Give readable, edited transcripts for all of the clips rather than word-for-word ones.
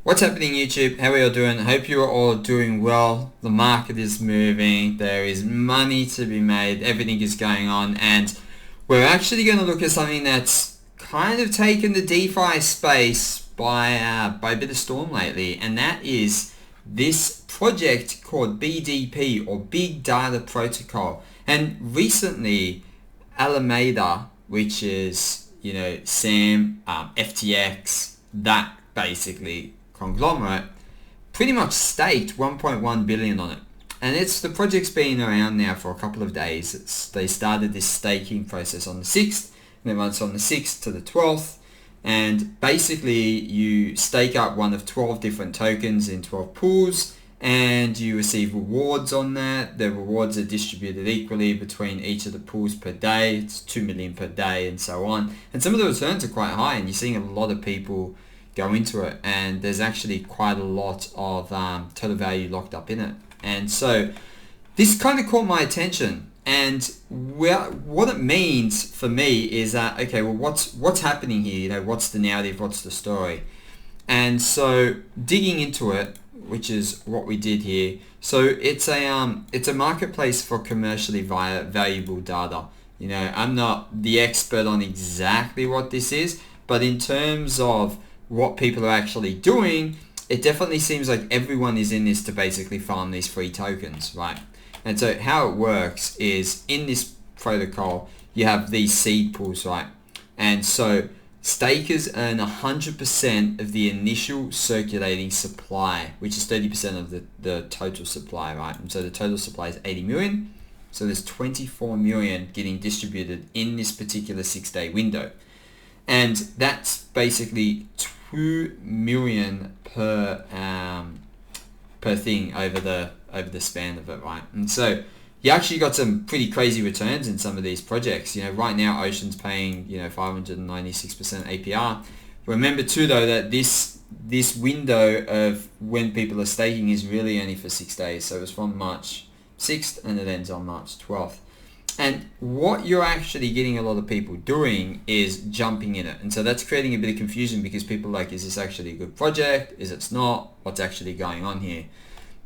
What's happening, YouTube? How are you all doing? I hope you are all doing well. The market is moving. There is money to be made. Everything is going on. And we're actually going to look at something that's kind of taken the DeFi space by a bit of storm lately. And that is this project called BDP, or Big Data Protocol. And recently, Alameda, which is, Sam, FTX, that basically conglomerate, pretty much staked 1.1 billion on it. And the project's been around now for a couple of days. They started this staking process on the 6th, and it runs from the 6th to the 12th. And basically you stake up one of 12 different tokens in 12 pools, and you receive rewards on that. The rewards are distributed equally between each of the pools per day. It's 2 million per day and so on. And some of the returns are quite high, and you're seeing a lot of people go into it, and there's actually quite a lot of total value locked up in it. And so this kind of caught my attention, and what it means for me is that, okay, well, what's happening here? What's the narrative? What's the story? And so digging into it, which is what we did here. So it's a marketplace for commercially valuable data. I'm not the expert on exactly what this is, but in terms of what people are actually doing, it definitely seems like everyone is in this to basically farm these free tokens, right? And so how it works is, in this protocol, you have these seed pools, right? And so stakers earn 100% of the initial circulating supply, which is 30% of the total supply, right? And so the total supply is 80 million. So there's 24 million getting distributed in this particular 6-day window. And that's basically 2 million per thing over the span of it, right? And so you actually got some pretty crazy returns in some of these projects. Right now Ocean's paying 596% APR. Remember too, though, that this window of when people are staking is really only for 6 days. So it's from March 6th and it ends on March 12th. And what you're actually getting a lot of people doing is jumping in it. And so that's creating a bit of confusion, because people are like, is this actually a good project? Is it not? What's actually going on here?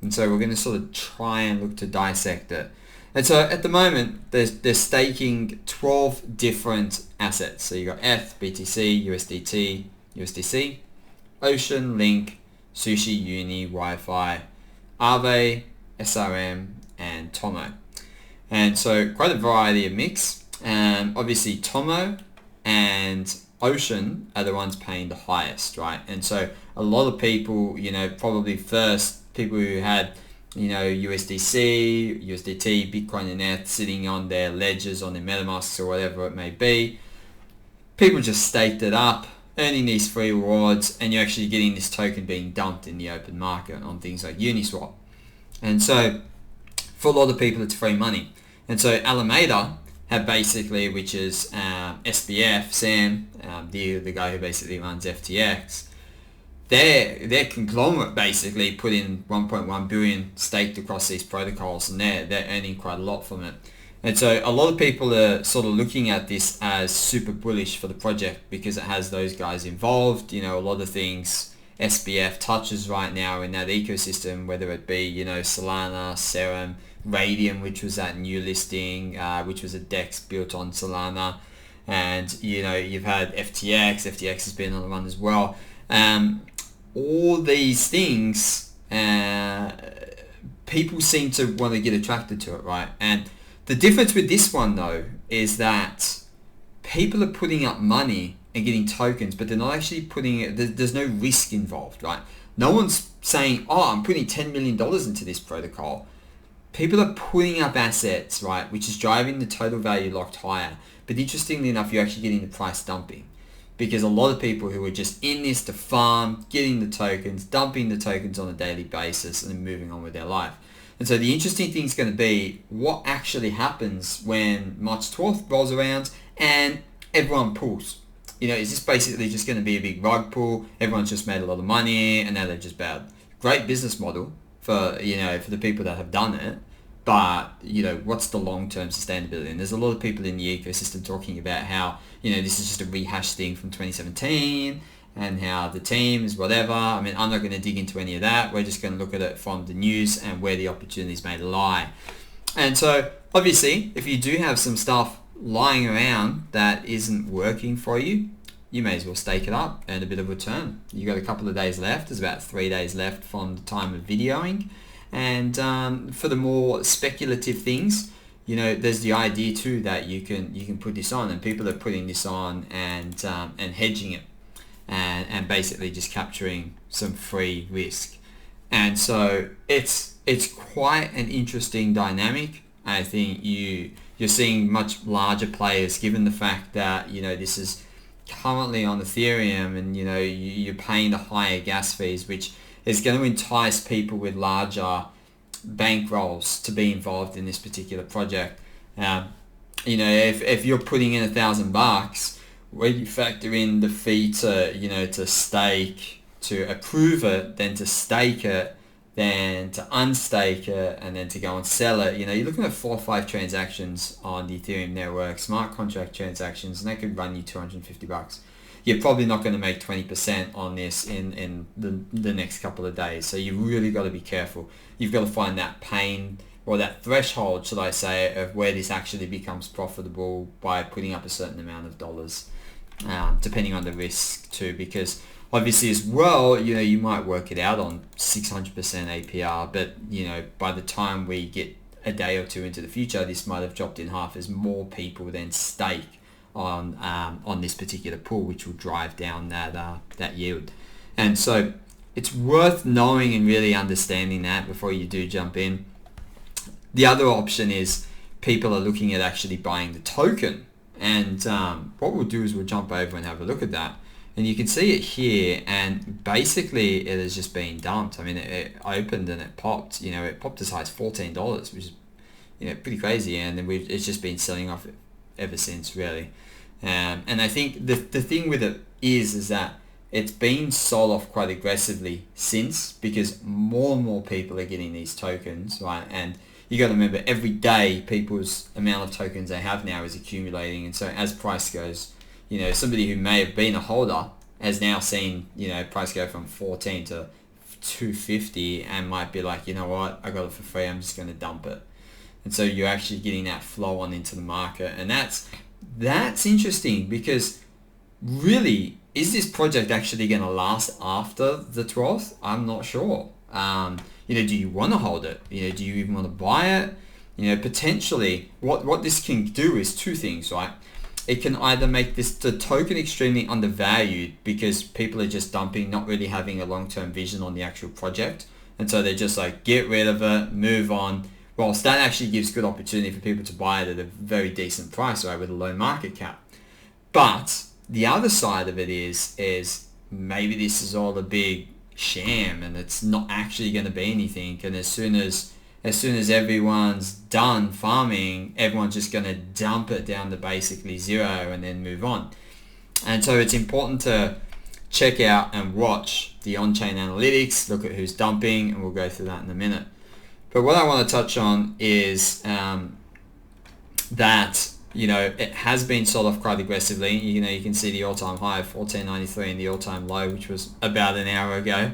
And so we're going to sort of try and look to dissect it. And so at the moment, they're staking 12 different assets. So you got ETH, BTC, USDT, USDC, Ocean, Link, Sushi, Uni, Wi-Fi, Aave, SRM, and Tomo. And so quite a variety of mix. Obviously Tomo and Ocean are the ones paying the highest, right? And so a lot of people, probably first people who had, USDC, USDT, Bitcoin and ETH sitting on their ledgers, on their MetaMasks or whatever it may be, people just staked it up, earning these free rewards, and you're actually getting this token being dumped in the open market on things like Uniswap. And so for a lot of people, it's free money. And so Alameda have basically, which is SBF, Sam, the guy who basically runs FTX, their conglomerate basically put in 1.1 billion staked across these protocols, and they're earning quite a lot from it. And so a lot of people are sort of looking at this as super bullish for the project, because it has those guys involved. A lot of things SBF touches right now in that ecosystem, whether it be, Solana, Serum, Radium, which was that new listing, which was a DEX built on Solana. And, you've had FTX has been on the run as well. All these things, people seem to want to get attracted to it, right? And the difference with this one, though, is that people are putting up money and getting tokens, but they're not actually putting it, there's no risk involved, right? No one's saying, oh, I'm putting $10 million into this protocol. People are putting up assets, right, which is driving the total value locked higher. But interestingly enough, you're actually getting the price dumping, because a lot of people who are just in this to farm, getting the tokens, dumping the tokens on a daily basis, and then moving on with their life. And so the interesting thing is going to be what actually happens when March 12th rolls around and everyone pulls. Is this basically just going to be a big rug pull? Everyone's just made a lot of money and now they're just bad. Great business model for the people that have done it, but what's the long-term sustainability? And there's a lot of people in the ecosystem talking about how this is just a rehashed thing from 2017, and how the teams, whatever. I mean, I'm not going to dig into any of that. We're just going to look at it from the news and where the opportunities may lie. And so obviously, if you do have some stuff lying around that isn't working for you, you may as well stake it up, earn a bit of return. You got a couple of days left. There's about 3 days left from the time of videoing. And for the more speculative things, you know, there's the idea too that you can put this on, and people are putting this on and hedging it, and basically just capturing some free risk. And so it's quite an interesting dynamic. I think you're seeing much larger players, given the fact that, you know, this is currently on Ethereum, and you know you're paying the higher gas fees, which is going to entice people with larger bankrolls to be involved in this particular project. You know, if you're putting in $1,000, where you factor in the fee to, you know, to stake, to approve it, then to stake it, then to unstake it, and then to go and sell it, you know, you're looking at 4 or 5 transactions on the Ethereum network, smart contract transactions, and that could run you $250. You're probably not going to make 20% on this in the next couple of days. So you've really got to be careful. You've got to find that pain, or that threshold, should I say, of where this actually becomes profitable by putting up a certain amount of dollars, depending on the risk too, because obviously as well, you know, you might work it out on 600% APR, but you know, by the time we get a day or two into the future, this might have dropped in half as more people then stake on this particular pool, which will drive down that yield. And so it's worth knowing and really understanding that before you do jump in. The other option is people are looking at actually buying the token, and what we'll do is we'll jump over and have a look at that. And you can see it here, and basically it has just been dumped. I mean, it opened and it popped. You know, it popped as high as $14, which is, you know, pretty crazy. And then it's just been selling off ever since, really. And I think the thing with it is that it's been sold off quite aggressively since, because more and more people are getting these tokens, right? And you got to remember, every day people's amount of tokens they have now is accumulating, and so as price goes, you know, somebody who may have been a holder has now seen, you know, price go from 14 to 250 and might be like, you know what, I got it for free, I'm just going to dump it. And so you're actually getting that flow on into the market, and that's interesting, because really, is this project actually going to last after the 12th? I'm not sure. You know, do you want to hold it? You know, do you even want to buy it? You know, potentially, what this can do is 2 things, right? It can either make the token extremely undervalued, because people are just dumping, not really having a long-term vision on the actual project, and so they're just like, get rid of it, move on. Whilst that actually gives good opportunity for people to buy it at a very decent price, right, with a low market cap. But the other side of it is maybe this is all a big sham, and it's not actually going to be anything, and as soon as everyone's done farming, everyone's just going to dump it down to basically zero and then move on. And so it's important to check out and watch the on-chain analytics, look at who's dumping, and we'll go through that in a minute. But what I want to touch on is that, you know, it has been sold off quite aggressively. You know, you can see the all-time high of 14.93 and the all-time low, which was about an hour ago.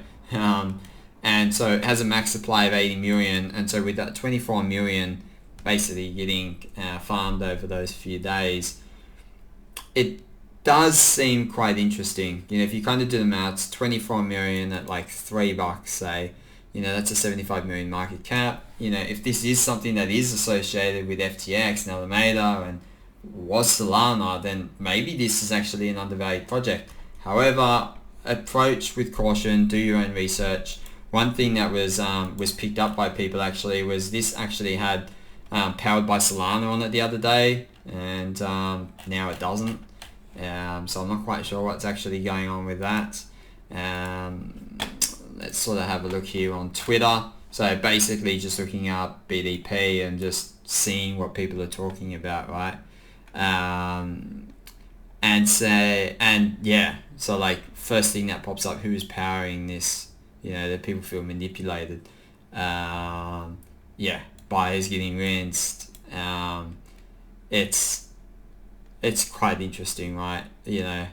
And so it has a max supply of 80 million. And so with that 24 million basically getting farmed over those few days, it does seem quite interesting. You know, if you kind of do the maths, 24 million at like $3, say, you know, that's a 75 million market cap. You know, if this is something that is associated with FTX and Alameda and was Solana, then maybe this is actually an undervalued project. However, approach with caution, do your own research. One thing that was picked up by people actually was this actually had powered by Solana on it the other day, and now it doesn't. So I'm not quite sure what's actually going on with that. Let's sort of have a look here on Twitter. So basically just looking up BDP and just seeing what people are talking about, right? So like first thing that pops up, who is powering this? You know, that people feel manipulated. Buyers getting rinsed. It's quite interesting, right? You know,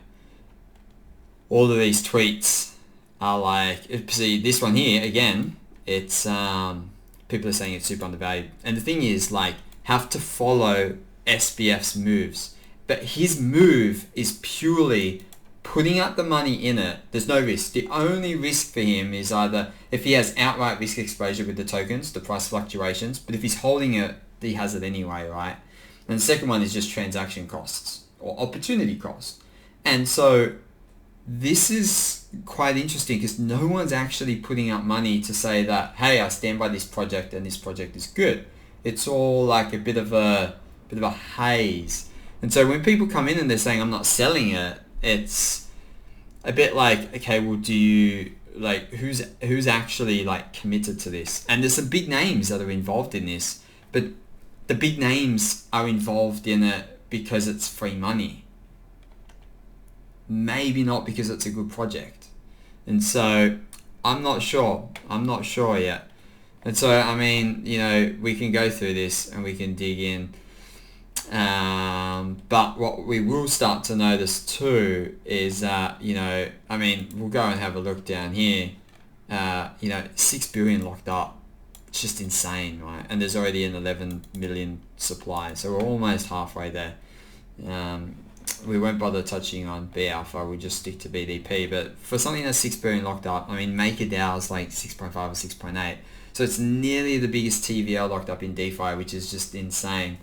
all of these tweets are like, see this one here again, it's people are saying it's super undervalued. And the thing is, like, have to follow SBF's moves. But his move is purely putting up the money in it. There's no risk. The only risk for him is either if he has outright risk exposure with the tokens, the price fluctuations, but if he's holding it, he has it anyway, right? And the second one is just transaction costs or opportunity cost. And so this is quite interesting because no one's actually putting up money to say that, hey, I stand by this project and this project is good. It's all like a bit of a haze. And so when people come in and they're saying I'm not selling it, it's a bit like, okay, well, do you, like, who's actually like committed to this? And there's some big names that are involved in this, but the big names are involved in it because it's free money. Maybe not because it's a good project. And so I'm not sure yet. And so, I mean, you know, we can go through this and we can dig in. But what we will start to notice too is that, you know, I mean, we'll go and have a look down here. You know, 6 billion locked up. It's just insane, right? And there's already an 11 million supply. So we're almost halfway there. We won't bother touching on B alpha, we'll just stick to BDP. But for something that's 6 billion locked up, I mean, MakerDAO is like 6.5 or 6.8. So it's nearly the biggest TVL locked up in DeFi, which is just insane.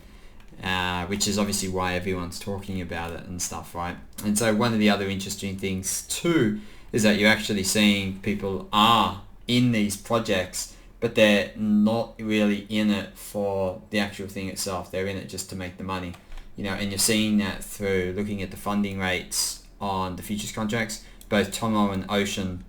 Which is obviously why everyone's talking about it and stuff, right? And so one of the other interesting things too is that you're actually seeing people are in these projects, but they're not really in it for the actual thing itself. They're in it just to make the money. You know, and you're seeing that through looking at the funding rates on the futures contracts. Both Tomo and Ocean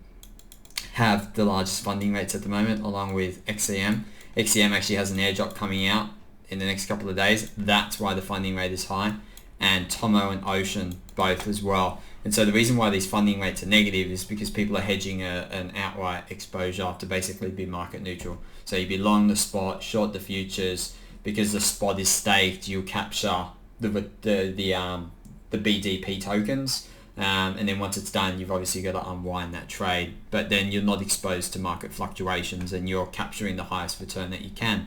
have the largest funding rates at the moment, along with XCM. XCM actually has an airdrop coming out in the next couple of days. That's why the funding rate is high. And Tomo and Ocean both as well. And so the reason why these funding rates are negative is because people are hedging an outright exposure to basically be market neutral. So you'd be long the spot, short the futures. Because the spot is staked, you'll capture the BDP tokens, and then once it's done, you've obviously got to unwind that trade, but then you're not exposed to market fluctuations and you're capturing the highest return that you can.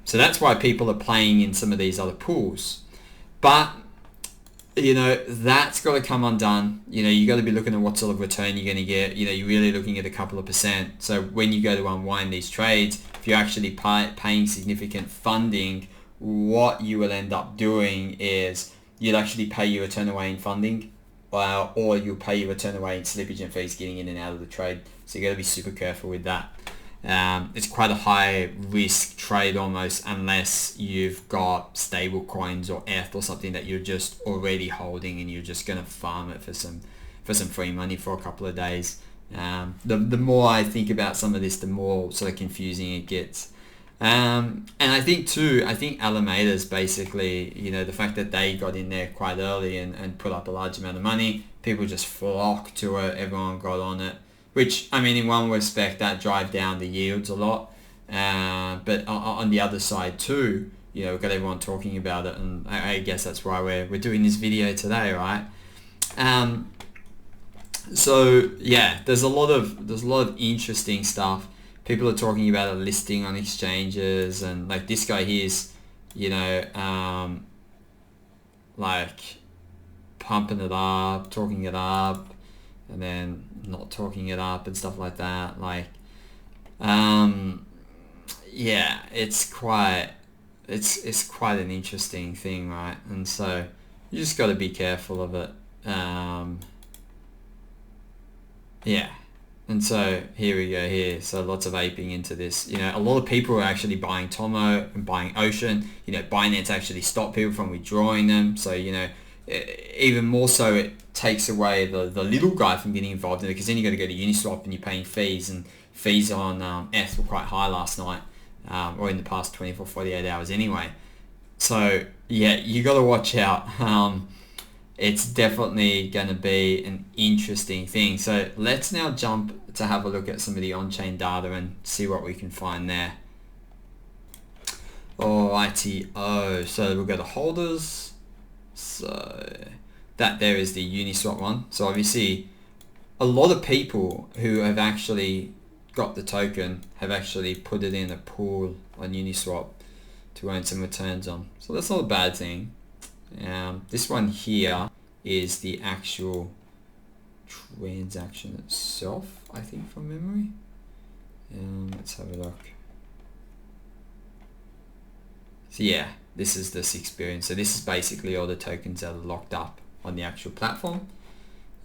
So that's why people are playing in some of these other pools. But you know, that's got to come undone. You know, you got to be looking at what sort of return you're going to get. You know, you're really looking at a couple of percent. So when you go to unwind these trades, if you're actually paying significant funding, what you will end up doing is you'll actually pay your return away in funding, or you'll pay your return away in slippage and fees getting in and out of the trade. So you got to be super careful with that. It's quite a high risk trade almost, unless you've got stable coins or ETH or something that you're just already holding and you're just going to farm it for some free money for a couple of days. The more I think about some of this, the more sort of confusing it gets. And I think Alameda's basically, you know, the fact that they got in there quite early and put up a large amount of money, people just flocked to it, everyone got on it, which, I mean, in one respect that drive down the yields a lot, but on the other side too, you know, we've got everyone talking about it, and I guess that's why we're doing this video today, right? So yeah, there's a lot of interesting stuff. People are talking about a listing on exchanges, and like this guy here's, you know, like pumping it up, talking it up, and then not talking it up and stuff like that. Like, yeah, it's quite an interesting thing, right? And so you just got to be careful of it. Yeah. And so here we go here. So lots of aping into this. You know, a lot of people are actually buying Tomo and buying Ocean. You know, Binance actually stopped people from withdrawing them. So, you know, even more so it takes away the little guy from getting involved in it, because then you got to go to Uniswap and you're paying fees, and fees on ETH were quite high last night, or in the past 24, 48 hours anyway. So yeah, you got to watch out. It's definitely going to be an interesting thing. So let's now jump to have a look at some of the on-chain data and see what we can find there. Alrighty, so we'll go to holders. So that there is the Uniswap one. So obviously a lot of people who have actually got the token have actually put it in a pool on Uniswap to earn some returns on. So that's not a bad thing. This one here is the actual transaction itself, I think, from memory. Let's have a look. So yeah, this is this experience. So this is basically all the tokens that are locked up on the actual platform.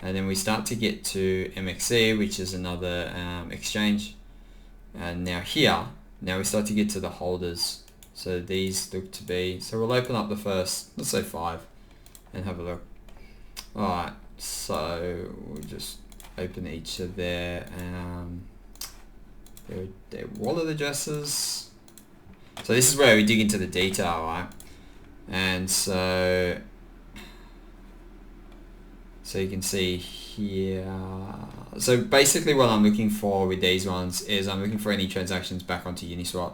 And then we start to get to MXC, which is another exchange. And now here, now we start to get to the holders. So these look to be, so we'll open up the first, let's say 5, and have a look. Alright, so we'll just open each of their wallet addresses. So this is where we dig into the detail, right? And so you can see here, so basically what I'm looking for with these ones is I'm looking for any transactions back onto Uniswap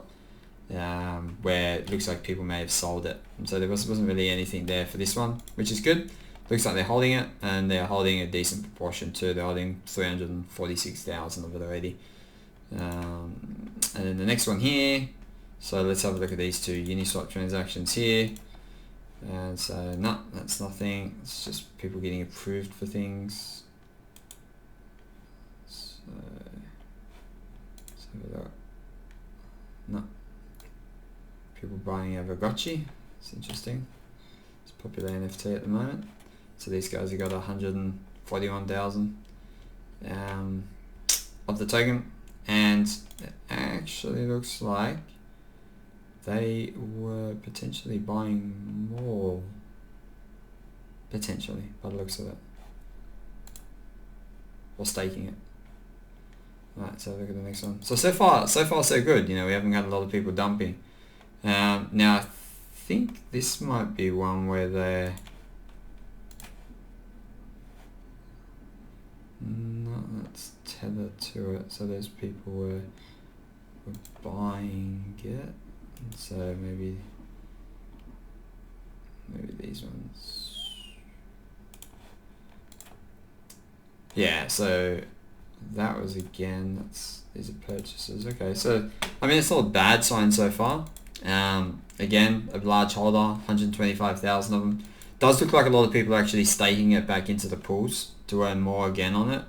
where it looks like people may have sold it. And so there wasn't really anything there for this one, which is good. Looks like they're holding it, and they're holding a decent proportion too. They're holding 346,000 of it already. And then the next one here, so let's have a look at these two Uniswap transactions here. And so no, that's nothing. It's just people getting approved for things. So let's have a look. No, people buying a Vergocci. It's interesting. It's a popular NFT at the moment. So these guys have got 141,000 of the token, and it actually looks like they were potentially buying more, potentially, by the looks of it, or staking it. Alright, so look at the next one. So far so good. You know, we haven't had a lot of people dumping. Now I think this might be one where they're no, that's tethered to it. So those people were buying it. So maybe these ones. Yeah, so that was again, these are purchases. Okay, so I mean, it's not a bad sign so far. Again, a large holder, 125,000 of them. Does look like a lot of people are actually staking it back into the pools to earn more again on it.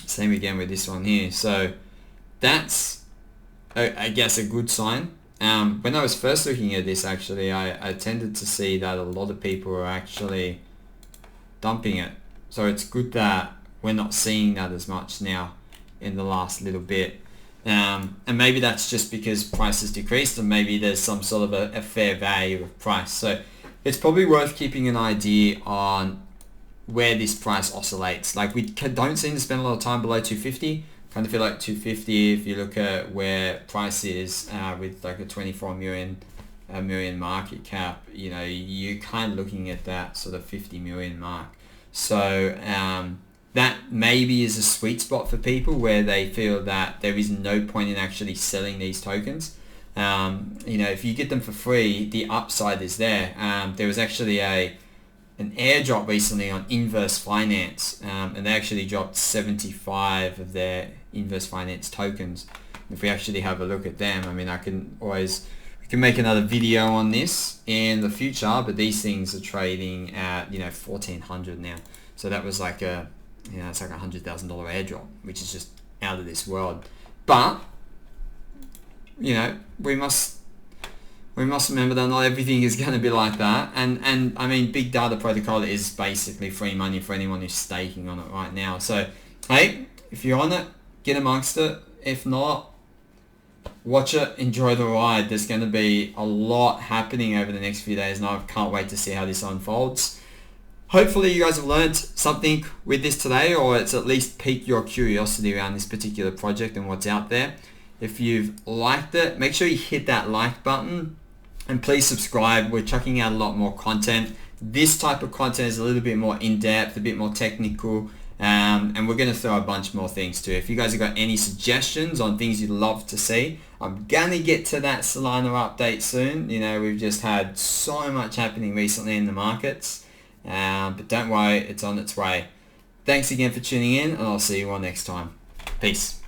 Same again with this one here. So that's, I guess, a good sign. When I was first looking at this, actually, I tended to see that a lot of people were actually dumping it. So it's good that we're not seeing that as much now in the last little bit. And maybe that's just because price has decreased, and maybe there's some sort of a fair value of price. So it's probably worth keeping an idea on where this price oscillates. Like, we don't seem to spend a lot of time below 250. Kind of feel like 250 if you look at where price is with like a 24 million market cap. You know, you're kind of looking at that sort of 50 million mark. So that maybe is a sweet spot for people where they feel that there is no point in actually selling these tokens. You know, if you get them for free, the upside is there. There was actually an airdrop recently on Inverse Finance, and they actually dropped 75 of their Inverse Finance tokens. If we actually have a look at them, I mean, we can make another video on this in the future, but these things are trading at, you know, 1,400 now. So that was like it's like $100,000 airdrop, which is just out of this world. But, you know, we must remember that not everything is going to be like that. And I mean, Big Data Protocol is basically free money for anyone who's staking on it right now. So, hey, if you're on it, get amongst it. If not, watch it, enjoy the ride. There's going to be a lot happening over the next few days, and I can't wait to see how this unfolds. Hopefully you guys have learned something with this today, or it's at least piqued your curiosity around this particular project and what's out there. If you've liked it, make sure you hit that like button, and please subscribe. We're chucking out a lot more content. This type of content is a little bit more in-depth, a bit more technical, and we're going to throw a bunch more things too. If you guys have got any suggestions on things you'd love to see, I'm going to get to that Solana update soon. You know, we've just had so much happening recently in the markets, but don't worry, it's on its way. Thanks again for tuning in, and I'll see you all next time. Peace.